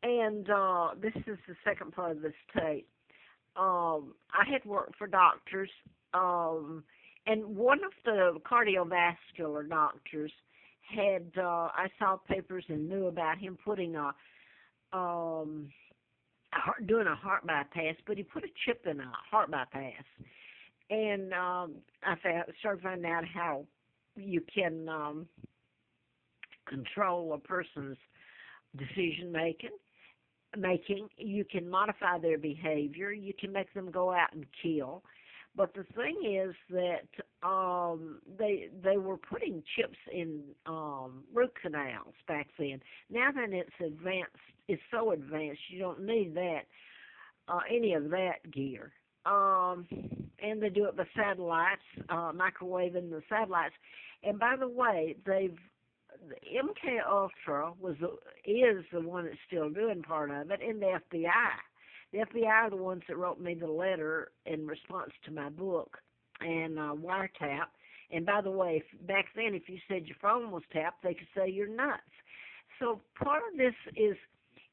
And this is the second part of this tape. I had worked for doctors, um, and one of the cardiovascular doctors had I saw papers and knew about him putting um, doing a heart bypass, but he put a chip in a heart bypass, and started finding out how you can control a person's decision making. You can modify their behavior. You can make them go out and kill. But the thing is that they were putting chips in root canals back then. Now that it's so advanced, you don't need that any of that gear. Um, and they do it by satellites, microwaving the satellites. And by the way, the MK Ultra is the one that's still doing part of it, and the FBI. The FBI are the ones that wrote me the letter in response to my book and wiretap. And by the way, back then, if you said your phone was tapped, they could say you're nuts. So part of this is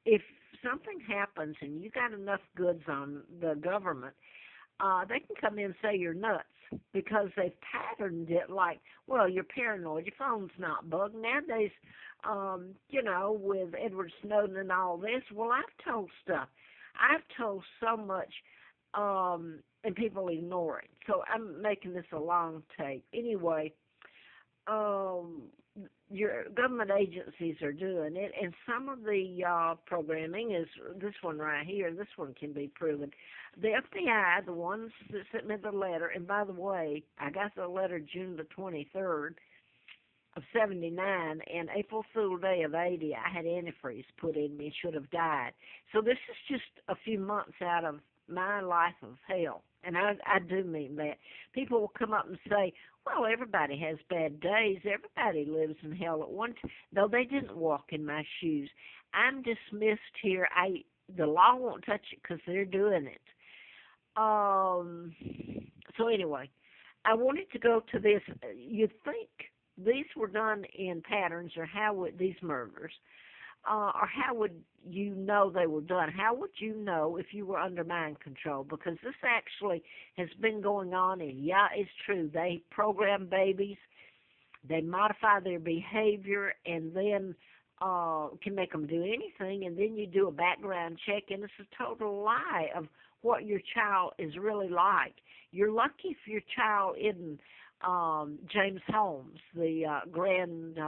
if something happens and you got enough goods on the government, they can come in and say you're nuts because they've patterned it like, well, you're paranoid, your phone's not bugged. Nowadays, with Edward Snowden and all this, well, I've told stuff. I've told so much, and people ignore it. So I'm making this a long tape. Anyway, um, your government agencies are doing it, and some of the programming is this one right here. This one can be proven. The FBI, the ones that sent me the letter, and by the way, I got the letter June the 23rd of 79, and April Fool Day of 80, I had antifreeze put in me, should have died. So this is just a few months out of my life of hell. And I do mean that. People will come up and say, well, everybody has bad days. Everybody lives in hell at one time. No, they didn't walk in my shoes. I'm dismissed here. The law won't touch it because they're doing it. So anyway, I wanted to go to this. You'd think these were done in patterns, or how would these murders, or how would you know they were done? How would you know if you were under mind control? Because this actually has been going on, and yeah, it's true. They program babies, they modify their behavior, and then can make them do anything, and then you do a background check, and it's a total lie of what your child is really like. You're lucky if your child isn't James Holmes, the grand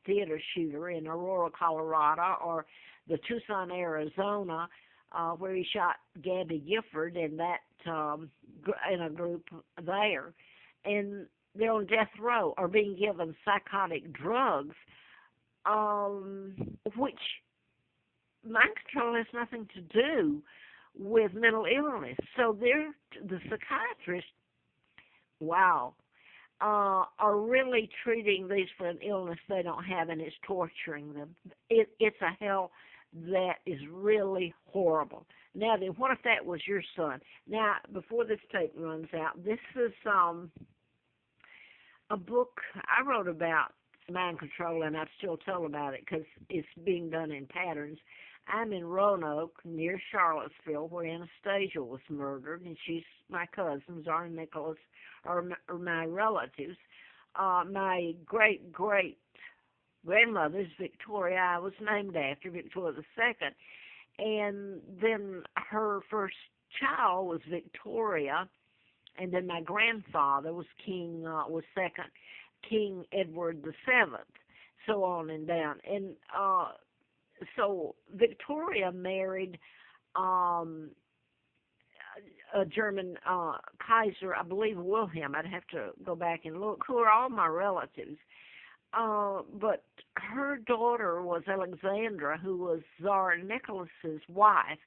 theater shooter in Aurora, Colorado, or the Tucson, Arizona, where he shot Gabby Gifford and that in a group there, and they're on death row or being given psychotic drugs, which mind control has nothing to do with mental illness. So the psychiatrists, wow, are really treating these for an illness they don't have, and it's torturing them. It's a hell that is really horrible. Now then, what if that was your son? Now, before this tape runs out, this is a book I wrote about mind control, and I still tell about it because it's being done in patterns. I'm in Roanoke, near Charlottesville, where Anastasia was murdered, and she's my cousin, Zara Nicholas, are my relatives. My great-great-grandmother's Victoria, I was named after Victoria II, and then her first child was Victoria, and then my grandfather was second King Edward VII, so on and down. And so Victoria married a German Kaiser, I believe Wilhelm. I'd have to go back and look, who are all my relatives. But her daughter was Alexandra, who was Tsar Nicholas's wife,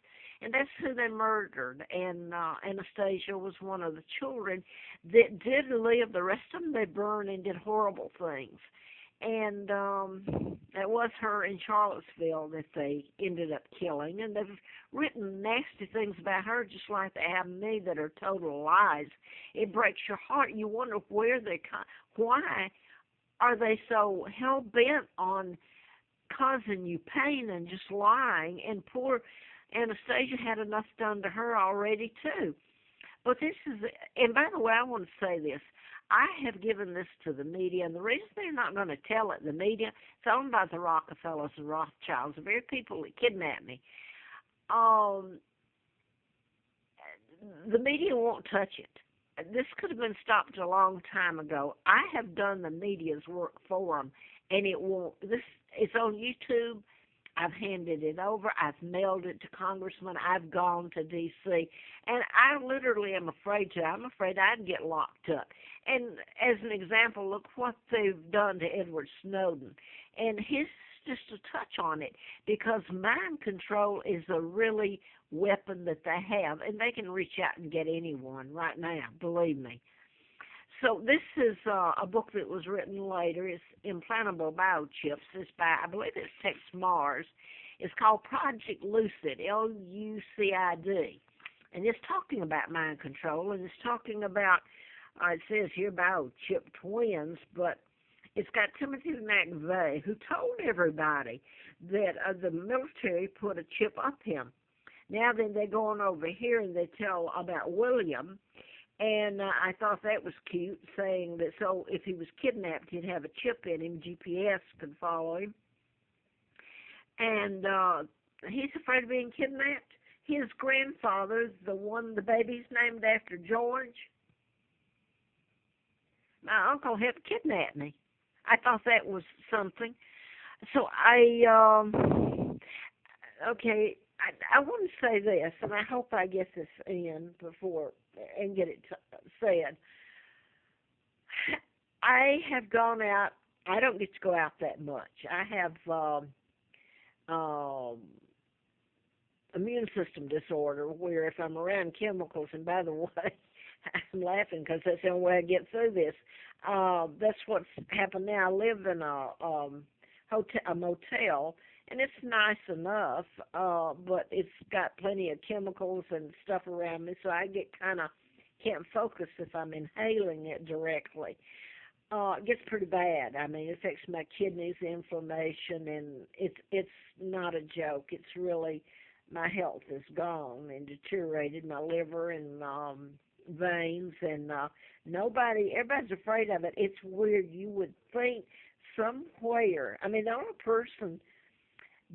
and that's who they murdered. And Anastasia was one of the children that did live. The rest of them they burned and did horrible things. And it was her in Charlottesville that they ended up killing. And they've written nasty things about her, just like they have me, that are total lies. It breaks your heart. You wonder why are they so hell bent on causing you pain and just lying. And poor Anastasia had enough done to her already too. But this is, and by the way, I want to say this. I have given this to the media, and the reason they're not going to tell it, the media, it's owned by the Rockefellers and Rothschilds, the very people that kidnapped me. Um, the media won't touch it. This could have been stopped a long time ago. I have done the media's work for them, and it won't. This it's on YouTube. I've handed it over. I've mailed it to congressmen. I've gone to D.C. And I literally am afraid to. I'm afraid I'd get locked up. And as an example, look what they've done to Edward Snowden. And his just a touch on it, because mind control is a really weapon that they have, and they can reach out and get anyone right now, believe me. So this is a book that was written later. It's Implantable Biochips. It's by, I believe it's Tex Mars. It's called Project Lucid, Lucid. And it's talking about mind control, and it's talking about, it says here, biochip twins, but it's got Timothy McVeigh, who told everybody that the military put a chip up him. Now then they go on over here and they tell about William. And I thought that was cute, saying that so if he was kidnapped, he'd have a chip in him, GPS could follow him. And he's afraid of being kidnapped. His grandfather, the baby's named after George, my uncle helped kidnap me. I thought that was something. So okay, I want to say this, and I hope I get this in before and get it said. I have gone out. I don't get to go out that much. I have immune system disorder, where if I'm around chemicals, and by the way, I'm laughing because that's the only way I get through this. That's what's happened now. I live in a motel, and it's nice enough, but it's got plenty of chemicals and stuff around me, so I get can't focus if I'm inhaling it directly. It gets pretty bad. I mean, it affects my kidneys, inflammation, and it's not a joke. It's really, my health is gone and deteriorated, my liver and veins, and everybody's afraid of it. It's weird. You would think somewhere, I mean, the only person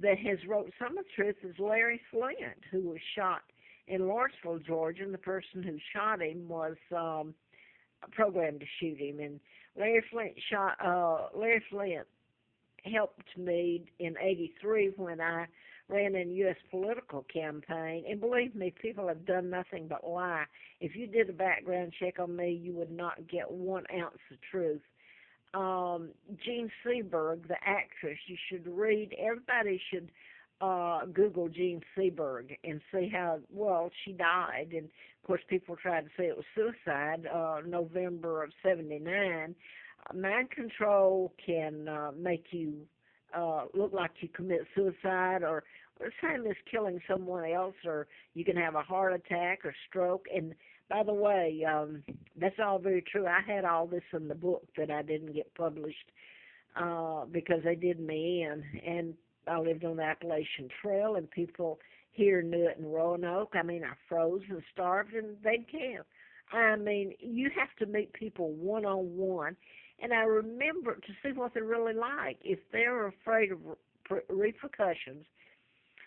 that has wrote some of the truth is Larry Flint, who was shot in Lawrenceville, Georgia, and the person who shot him was programmed to shoot him. And Larry Flint helped me in '83 when I ran in U.S. political campaign. And believe me, people have done nothing but lie. If you did a background check on me, you would not get 1 ounce of truth. Jean Seberg, the actress, you should read. Everybody should Google Jean Seberg and see how, well, she died. And, of course, people tried to say it was suicide, November of '79. Mind control can make you look like you commit suicide, or the same as killing someone else, or you can have a heart attack or stroke. And by the way, that's all very true. I had all this in the book that I didn't get published because they did me in. And I lived on the Appalachian Trail, and people here knew it in Roanoke. I mean, I froze and starved, and they'd camp. I mean, you have to meet people one-on-one. And I remember to see what they're really like. If they're afraid of repercussions,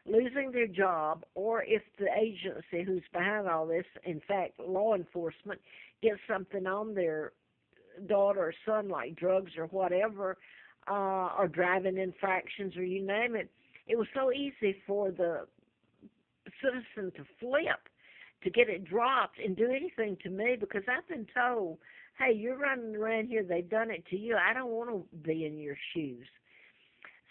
losing their job, or if the agency who's behind all this, in fact, law enforcement, gets something on their daughter or son, like drugs or whatever, or driving infractions, or you name it, it was so easy for the citizen to flip, to get it dropped and do anything to me, because I've been told, hey, you're running around here, they've done it to you, I don't want to be in your shoes.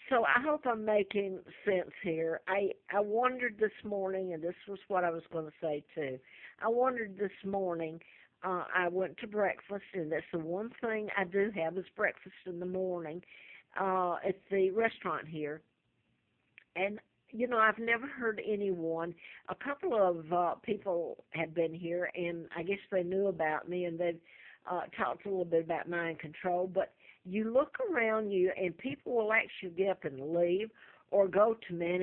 So I hope I'm making sense here. I wondered this morning, and this was what I was going to say too. I wondered this morning, I went to breakfast, and that's the one thing I do have is breakfast in the morning at the restaurant here. And, you know, I've never heard anyone, a couple of people have been here, and I guess they knew about me, and they've talked a little bit about mind control, but you look around you and people will actually get up and leave or go to manage